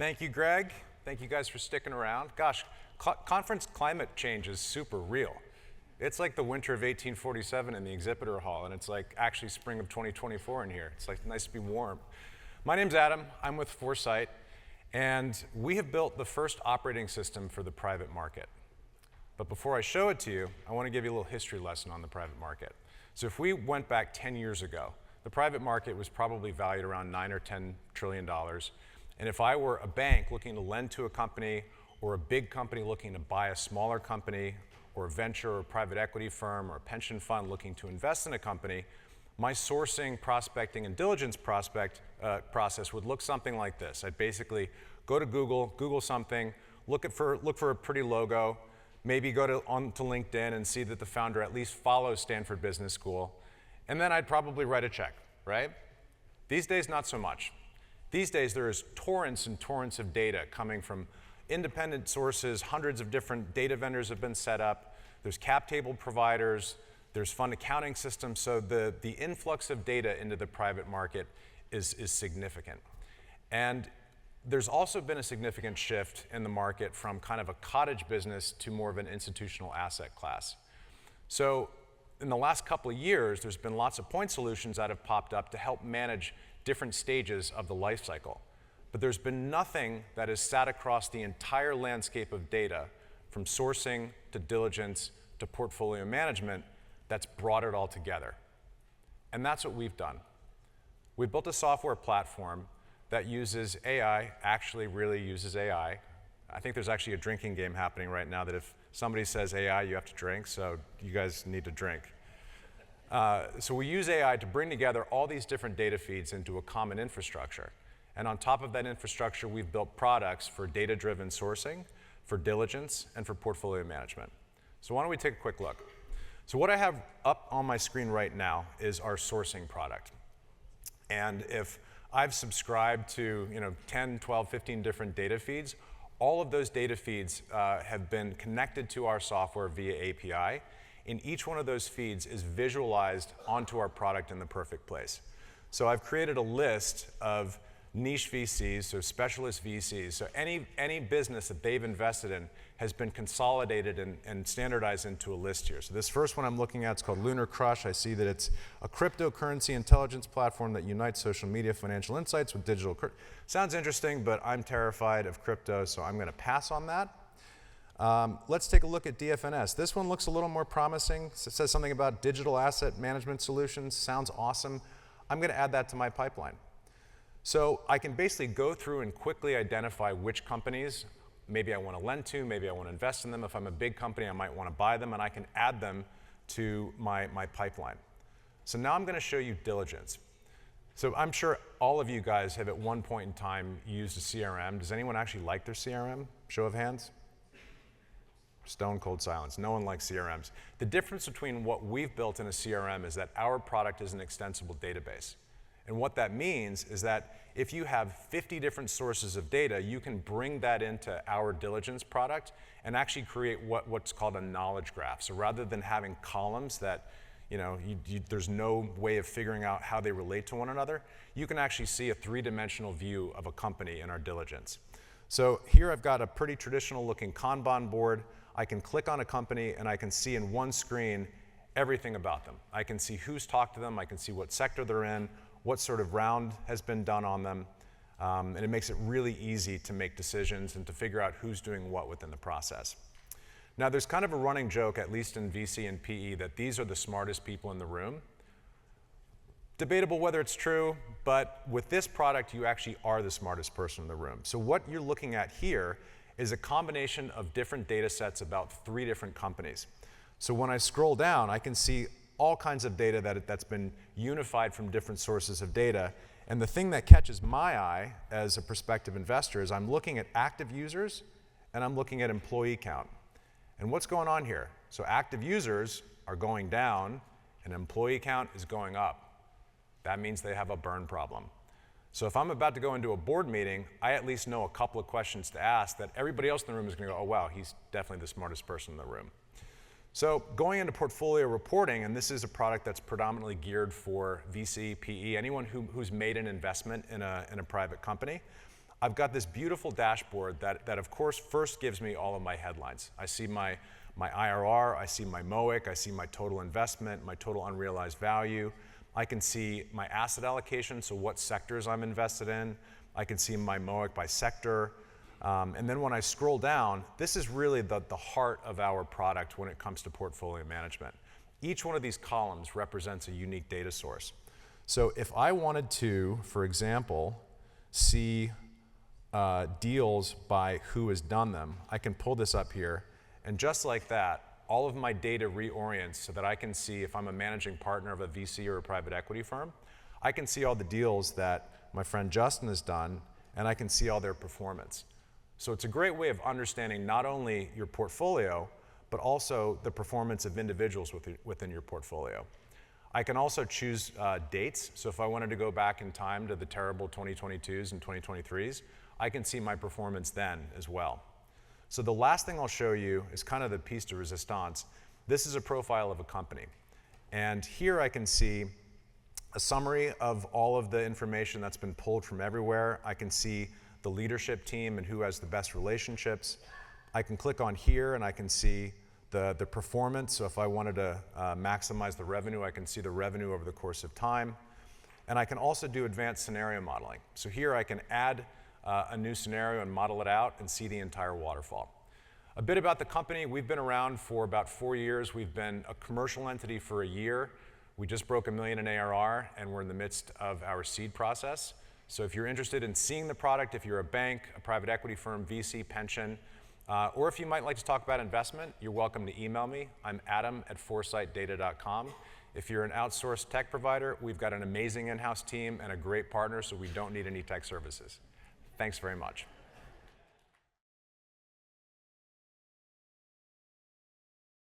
Thank you, Greg. Thank you guys for sticking around. Gosh, conference climate change is super real. It's like the winter of 1847 in the exhibitor hall, and it's like actually spring of 2024 in here. It's like nice to be warm. My name's Adam. I'm with Foresight, and we have built the first operating system for the private market. But before I show it to you, I want to give you a little history lesson on the private market. So if we went back 10 years ago, the private market was probably valued around $9 or $10 trillion. And if I were a bank looking to lend to a company, or a big company looking to buy a smaller company, or a venture or private equity firm or a pension fund looking to invest in a company, my sourcing, prospecting, and diligence process would look something like this. I'd basically go to Google, Google something, look for a pretty logo, maybe go onto LinkedIn and see that the founder at least follows Stanford Business School, and then I'd probably write a check, right? These days, not so much. These days, there is torrents and torrents of data coming from independent sources. Hundreds of different data vendors have been set up. There's cap table providers. There's fund accounting systems. So the influx of data into the private market is significant. And there's also been a significant shift in the market from kind of a cottage business to more of an institutional asset class. So in the last couple of years, there's been lots of point solutions that have popped up to help manage different stages of the life cycle. But there's been nothing that has sat across the entire landscape of data, from sourcing to diligence to portfolio management, that's brought it all together. And that's what we've done. We built a software platform that uses AI, actually really uses AI. I think there's actually a drinking game happening right now that if somebody says AI, you have to drink, so you guys need to drink. So we use AI to bring together all these different data feeds into a common infrastructure. And on top of that infrastructure, we've built products for data-driven sourcing, for diligence, and for portfolio management. So why don't we take a quick look? So what I have up on my screen right now is our sourcing product. And if I've subscribed to 10, 12, 15 different data feeds, all of those data feeds have been connected to our software via API. And each one of those feeds is visualized onto our product in the perfect place. So I've created a list of niche VCs, so specialist VCs. So any business that they've invested in has been consolidated and standardized into a list here. So this first one I'm looking at is called Lunar Crush. I see that it's a cryptocurrency intelligence platform that unites social media financial insights with digital. Sounds interesting, but I'm terrified of crypto, so I'm going to pass on that. Let's take a look at DFNS. This one looks a little more promising. It says something about digital asset management solutions. Sounds awesome. I'm going to add that to my pipeline. So I can basically go through and quickly identify which companies maybe I want to lend to, maybe I want to invest in them. If I'm a big company, I might want to buy them, and I can add them to my pipeline. So now I'm going to show you diligence. So I'm sure all of you guys have at one point in time used a CRM. Does anyone actually like their CRM? Show of hands. Stone cold silence. No one likes CRMs. The difference between what we've built in a CRM is that our product is an extensible database. And what that means is that if you have 50 different sources of data, you can bring that into our diligence product and actually create what's called a knowledge graph. So rather than having columns that there's no way of figuring out how they relate to one another, you can actually see a three-dimensional view of a company in our diligence. So here I've got a pretty traditional looking Kanban board. I can click on a company and I can see in one screen everything about them. I can see who's talked to them, I can see what sector they're in, what sort of round has been done on them, and it makes it really easy to make decisions and to figure out who's doing what within the process. Now there's kind of a running joke, at least in VC and PE, that these are the smartest people in the room. Debatable whether it's true, but with this product, you actually are the smartest person in the room. So what you're looking at here is a combination of different data sets about 3 different companies. So when I scroll down, I can see all kinds of data that's been unified from different sources of data. And the thing that catches my eye as a prospective investor is I'm looking at active users and I'm looking at employee count. And what's going on here? So active users are going down and employee count is going up. That means they have a burn problem. So if I'm about to go into a board meeting, I at least know a couple of questions to ask that everybody else in the room is going to go, oh, wow, he's definitely the smartest person in the room. So going into portfolio reporting, and this is a product that's predominantly geared for VC, PE, anyone who's made an investment in a private company, I've got this beautiful dashboard that of course first gives me all of my headlines. I see my IRR, I see my MOIC, I see my total investment, my total unrealized value. I can see my asset allocation, so what sectors I'm invested in. I can see my MOIC by sector. And then when I scroll down, this is really the heart of our product when it comes to portfolio management. Each one of these columns represents a unique data source. So if I wanted to, for example, see deals by who has done them, I can pull this up here, and just like that, all of my data reorients so that I can see if I'm a managing partner of a VC or a private equity firm, I can see all the deals that my friend Justin has done, and I can see all their performance. So it's a great way of understanding not only your portfolio, but also the performance of individuals within your portfolio. I can also choose dates. So if I wanted to go back in time to the terrible 2022s and 2023s, I can see my performance then as well. So the last thing I'll show you is kind of the piece de resistance. This is a profile of a company. And here I can see a summary of all of the information that's been pulled from everywhere. I can see the leadership team and who has the best relationships. I can click on here and I can see the performance. So if I wanted to maximize the revenue, I can see the revenue over the course of time. And I can also do advanced scenario modeling. So here I can add a new scenario and model it out and see the entire waterfall. A bit about the company. We've been around for about 4 years. We've been a commercial entity for a year. We just broke $1 million in ARR, and we're in the midst of our seed process. So if you're interested in seeing the product, if you're a bank, a private equity firm, VC, pension, or if you might like to talk about investment, you're welcome to email me. I'm adam@foresightdata.com. If you're an outsourced tech provider, we've got an amazing in-house team and a great partner, so we don't need any tech services. Thanks very much.